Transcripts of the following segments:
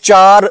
4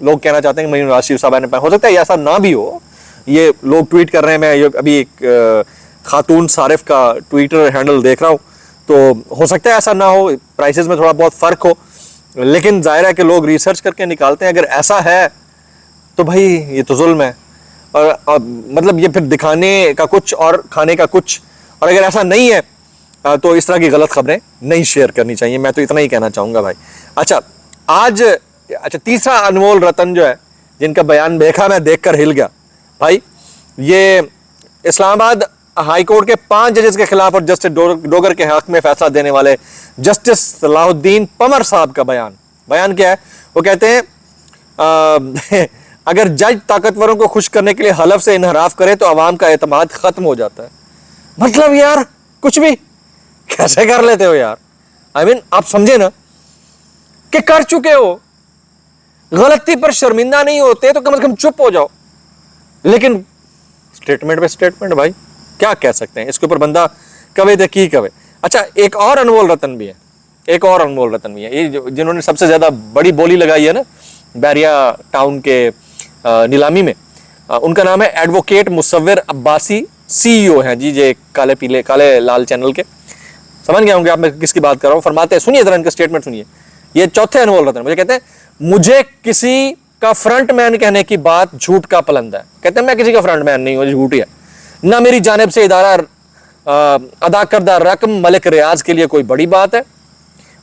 لوگ کہنا چاہتے ہیں کہ نواز شریف صاحب نے پہنا. ہو سکتا ہے ایسا نہ بھی ہو, یہ لوگ ٹویٹ کر رہے ہیں. میں ابھی ایک خاتون صارف کا ٹویٹر ہینڈل دیکھ رہا ہوں, تو ہو سکتا ہے ایسا نہ ہو, پرائسز میں تھوڑا بہت فرق ہو, لیکن ظاہر ہے کہ لوگ ریسرچ کر کے نکالتے ہیں. اگر ایسا ہے تو بھائی یہ تو ظلم ہے, اور مطلب یہ پھر دکھانے کا کچھ اور کھانے کا کچھ. اور اگر ایسا نہیں ہے تو اس طرح کی غلط خبریں نہیں شیئر کرنی چاہیے. میں تو اتنا ہی کہنا چاہوں گا بھائی. اچھا تیسرا انمول رتن جو ہے, جن کا بیان دیکھا میں دیکھ کر ہل گیا بھائی, یہ اسلام آباد ہائی کورٹ کے 5 ججز کے خلاف اور جسٹس ڈوگر کے حق میں فیصلہ دینے والے جسٹس صلاح الدین پمر صاحب کا بیان کیا ہے. وہ کہتے ہیں اگر جج طاقتوروں کو خوش کرنے کے لیے حلف سے انحراف کرے تو عوام کا اعتماد ختم ہو جاتا ہے. مطلب یار کچھ بھی کیسے کر لیتے ہو یار. آپ سمجھے نا کہ کر چکے ہو, غلطی پر شرمندہ نہیں ہوتے تو کم از کم چپ ہو جاؤ. لیکن سٹیٹمنٹ پہ سٹیٹمنٹ, بھائی کیا کہہ سکتے ہیں اس کے اوپر بندہ کوے تو کی کوے. اچھا ایک اور انمول رتن بھی ہے, یہ جنہوں نے سب سے زیادہ بڑی بولی لگائی ہے نا بیریا ٹاؤن کے نیلامی میں, ان کا نام ہے ایڈوکیٹ مصور عباسی, CEO ہیں جی, یہ کالے لال چینل کے. سمجھ گئے ہوں گے آپ میں کس کی بات کر رہا ہوں. فرماتے ہیں, سنیے ذرا ان کا سٹیٹمنٹ سنیے. یہ چوتھے انمول رتن مجھے کہتے ہیں مجھے کسی کا فرنٹ مین کہنے کی بات جھوٹ کا پلندہ ہے. کہتے ہیں میں کسی کا فرنٹ مین نہیں ہوں, جھوٹ ہی ہے. نہ میری جانب سے ادارہ ادا کردہ رقم ملک ریاض کے لیے کوئی بڑی بات ہے,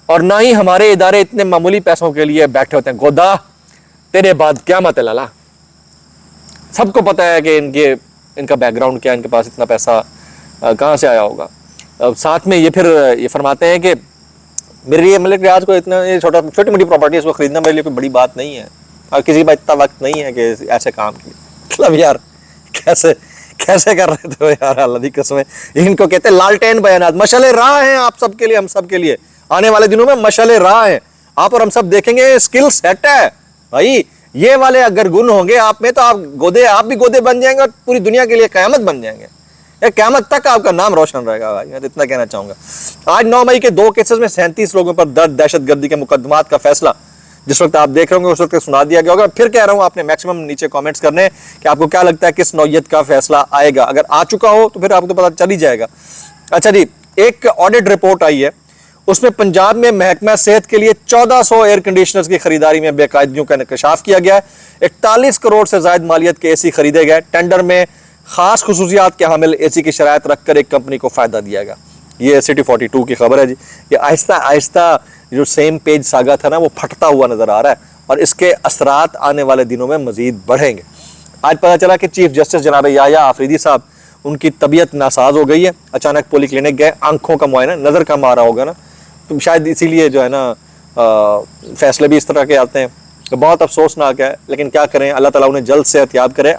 اور نہ ہی ہمارے ادارے اتنے معمولی پیسوں کے لیے بیٹھے ہوتے ہیں. گودا تیرے بعد قیامت ہے لالا. سب کو پتا ہے کہ ان کا بیک گراؤنڈ کیا, ان کے پاس اتنا پیسہ کہاں سے آیا ہوگا. ساتھ میں یہ پھر یہ فرماتے ہیں کہ میرے لیے ملک ریاض کو اتنا چھوٹی موٹی پراپرٹی اس کو خریدنا میرے لیے کوئی بڑی بات نہیں ہے, اور کسی کا اتنا وقت نہیں ہے کہ ایسے کام کی. مطلب یار کیسے کر رہے تھے یار, اللہ دی قسم. ان کو کہتے ہیں لالٹین بیانات, مشعل راہ ہیں آپ سب کے لیے, ہم سب کے لیے. آنے والے دنوں میں مشعل راہ ہیں, آپ اور ہم سب دیکھیں گے اسکل سیٹ ہے بھائی. یہ والے اگر گن ہوں گے آپ میں تو آپ بھی گودے بن جائیں گے, اور پوری دنیا کے لیے قیامت بن جائیں گے. قیامت تک آپ کا نام روشن رہے گا بھائی. میں تو اتنا کہنا چاہوں گا. آج 9 مئی کے 2 کیسز میں 37 لوگوں پر دہشت گردی کے مقدمات کا فیصلہ جس وقت آپ دیکھ رہے ہوں گے اس وقت سنا دیا گیا ہوگا. پھر کہہ رہا ہوں, آپ نے میکسیمم نیچے کامنٹس کرنے کہ آپ کو کیا لگتا ہے کس نوعیت کا فیصلہ آئے گا. اگر آ چکا ہو تو پھر آپ کو پتہ چل ہی جائے گا. اچھا جی, ایک آڈٹ رپورٹ آئی ہے, اس میں پنجاب میں محکمہ صحت کے لیے 1400 ایئر کنڈیشنرز کی خریداری میں بے قاعدگیوں کا انکشاف کیا گیا ہے. 41 کروڑ سے زائد مالیت کے AC خریدے گئے. ٹینڈر میں خاص خصوصیات کے حامل AC کی شرائط رکھ کر ایک کمپنی کو فائدہ دیا گیا. یہ سٹی 42 کی خبر ہے جی. یہ آہستہ آہستہ جو سیم پیج ساگا تھا نا وہ پھٹتا ہوا نظر آ رہا ہے, اور اس کے اثرات آنے والے دنوں میں مزید بڑھیں گے. آج پتہ چلا کہ چیف جسٹس جناب یحییٰ آفریدی صاحب, ان کی طبیعت ناساز ہو گئی ہے. اچانک پولی کلینک گئے, آنکھوں کا معائنہ, نظر کا مارا ہوگا نا, تو شاید اسی لیے جو ہے نا فیصلے بھی اس طرح کے آتے ہیں. بہت افسوسناک ہے, لیکن کیا کریں, اللہ تعالیٰ انہیں جلد صحت یاب کرے.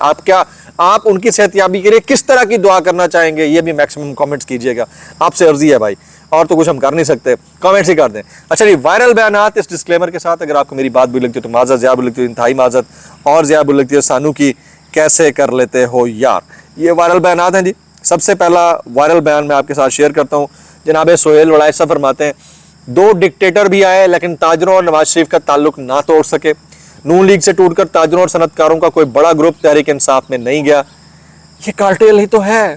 آپ ان کی صحت یابی کے لیے کس طرح کی دعا کرنا چاہیں گے یہ بھی میکسیمم کامنٹس کیجئے گا. آپ سے عرضی ہے بھائی, اور تو کچھ ہم کر نہیں سکتے, کامنٹس ہی کر دیں. اچھا جی, وائرل بیانات اس ڈسکلیمر کے ساتھ. اگر آپ کو میری بات بھی لگتی ہے تو معذرت, زیادہ لگتی ہے انتہائی معذرت, اور زیادہ لگتی ہے سانو کی کیسے کر لیتے ہو یار. یہ وائرل بیانات ہیں جی. سب سے پہلا وائرل بیان میں آپ کے ساتھ شیئر کرتا ہوں. جناب سہیل وڑائچہ فرماتے ہیں 2 ڈکٹیٹر بھی آئے لیکن تاجروں اور نواز شریف کا تعلق نہ توڑ سکے. نون لیگ سے ٹوٹ کر تاجروں اور صنعت کاروں کا کوئی بڑا گروپ تحریک انصاف میں نہیں گیا. یہ کارٹیل ہی تو ہے,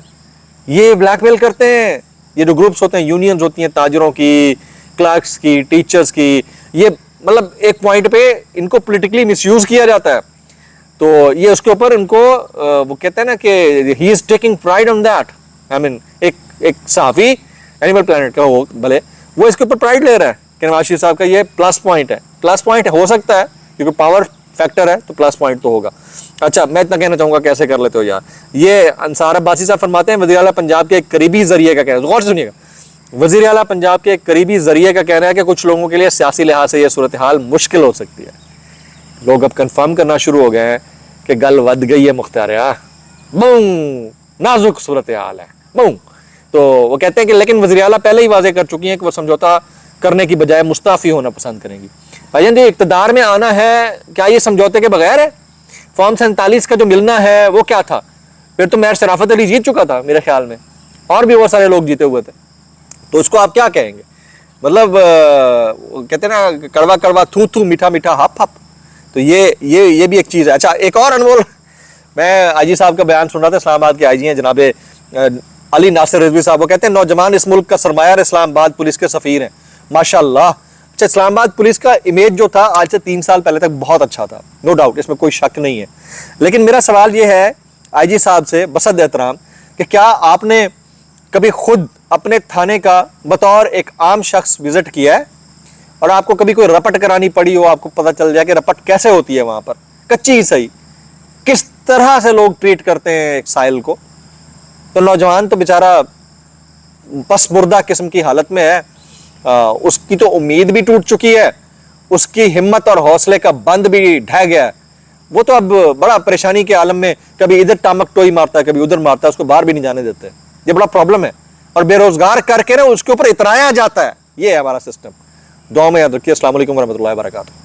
یہ بلیک میل کرتے ہیں. یہ جو گروپس ہوتے ہیں, یونینز ہوتی ہیں تاجروں کی, کلرکس کی, ٹیچرز کی, یہ مطلب ایک پوائنٹ پہ ان کو پولیٹیکلی مس یوز کیا جاتا ہے. تو یہ اس کے اوپر ان کو وہ کہتے ہیں نا کہ he is taking pride on that. ایک صحافی اینیمل پلانٹ کا وہ بھلے وہ اس کے اوپر پرائڈ لے رہا ہے کہ نواز شریف صاحب کا یہ پلس پوائنٹ ہے. پلس پوائنٹ ہو سکتا ہے کیونکہ پاور فیکٹر ہے تو پلس پوائنٹ تو ہوگا. اچھا, میں اتنا کہنا چاہوں گا کیسے کر لیتے ہو یار. یہ انصار عباسی صاحب فرماتے ہیں وزیر اعلیٰ پنجاب کے ایک قریبی ذریعے کا کہنا ہے, غور سے سنیے گا. وزیر اعلیٰ پنجاب کے ایک قریبی ذریعے کا کہنا ہے کہ کچھ لوگوں کے لیے سیاسی لحاظ سے یہ صورتحال مشکل ہو سکتی ہے. لوگ اب کنفرم کرنا شروع ہو گئے ہیں کہ گل ود گئی ہے مختاریہ, بوں نازک صورتحال ہے بوں. تو وہ کہتے ہیں کہ لیکن وزیر اعلیٰ پہلے ہی واضح کر چکی ہیں کہ وہ سمجھوتا کرنے کی بجائے مستعفی ہونا پسند کریں گی. بھائی جان جی, اقتدار میں آنا ہے کیا یہ سمجھوتے کے بغیر ہے؟ فارم 47 کا جو ملنا ہے وہ کیا تھا؟ پھر تو میر شرافت علی جیت چکا تھا میرے خیال میں, اور بھی بہت سارے لوگ جیتے ہوئے تھے. تو اس کو آپ کیا کہیں گے؟ مطلب کہتے ہیں نا کڑوا کڑوا تھو تھو میٹھا میٹھا ہپ ہپ. تو یہ بھی ایک چیز ہے. اچھا ایک اور انمول, میں آئی جی صاحب کا بیان سن رہا تھا, اسلام آباد کے آئی جی ہیں جناب علی ناصر رضوی صاحب, وہ کہتے ہیں نوجوان اس ملک کا سرمایہ اور اسلام آباد پولیس کے سفیر ہیں. ماشاء اللہ. اچھا اسلام آباد پولیس کا امیج جو تھا آج سے 3 سال پہلے تک بہت اچھا تھا, نو ڈاؤٹ, اس میں کوئی شک نہیں ہے. لیکن میرا سوال یہ ہے آئی جی صاحب سے بصد احترام کہ کیا آپ نے کبھی خود اپنے تھانے کا بطور ایک عام شخص وزٹ کیا ہے, اور آپ کو کبھی کوئی رپٹ کرانی پڑی ہو, آپ کو پتہ چل جائے کہ رپٹ کیسے ہوتی ہے وہاں پر, کچی ہی صحیح, کس طرح سے لوگ ٹریٹ کرتے ہیں ایک سائل کو. تو نوجوان تو بیچارہ پس مردہ قسم کی حالت میں ہے, اس کی تو امید بھی ٹوٹ چکی ہے, اس کی ہمت اور حوصلے کا بند بھی ڈھہ گیا ہے. وہ تو اب بڑا پریشانی کے عالم میں کبھی ادھر ٹامک ٹوئی مارتا ہے, کبھی ادھر مارتا ہے, اس کو باہر بھی نہیں جانے دیتے. یہ بڑا پرابلم ہے, اور بے روزگار کر کے نا اس کے اوپر اترایا جاتا ہے. یہ ہے ہمارا سسٹم. دعاؤں میں یاد رکھیے. السلام علیکم ورحمۃ اللہ وبرکاتہ.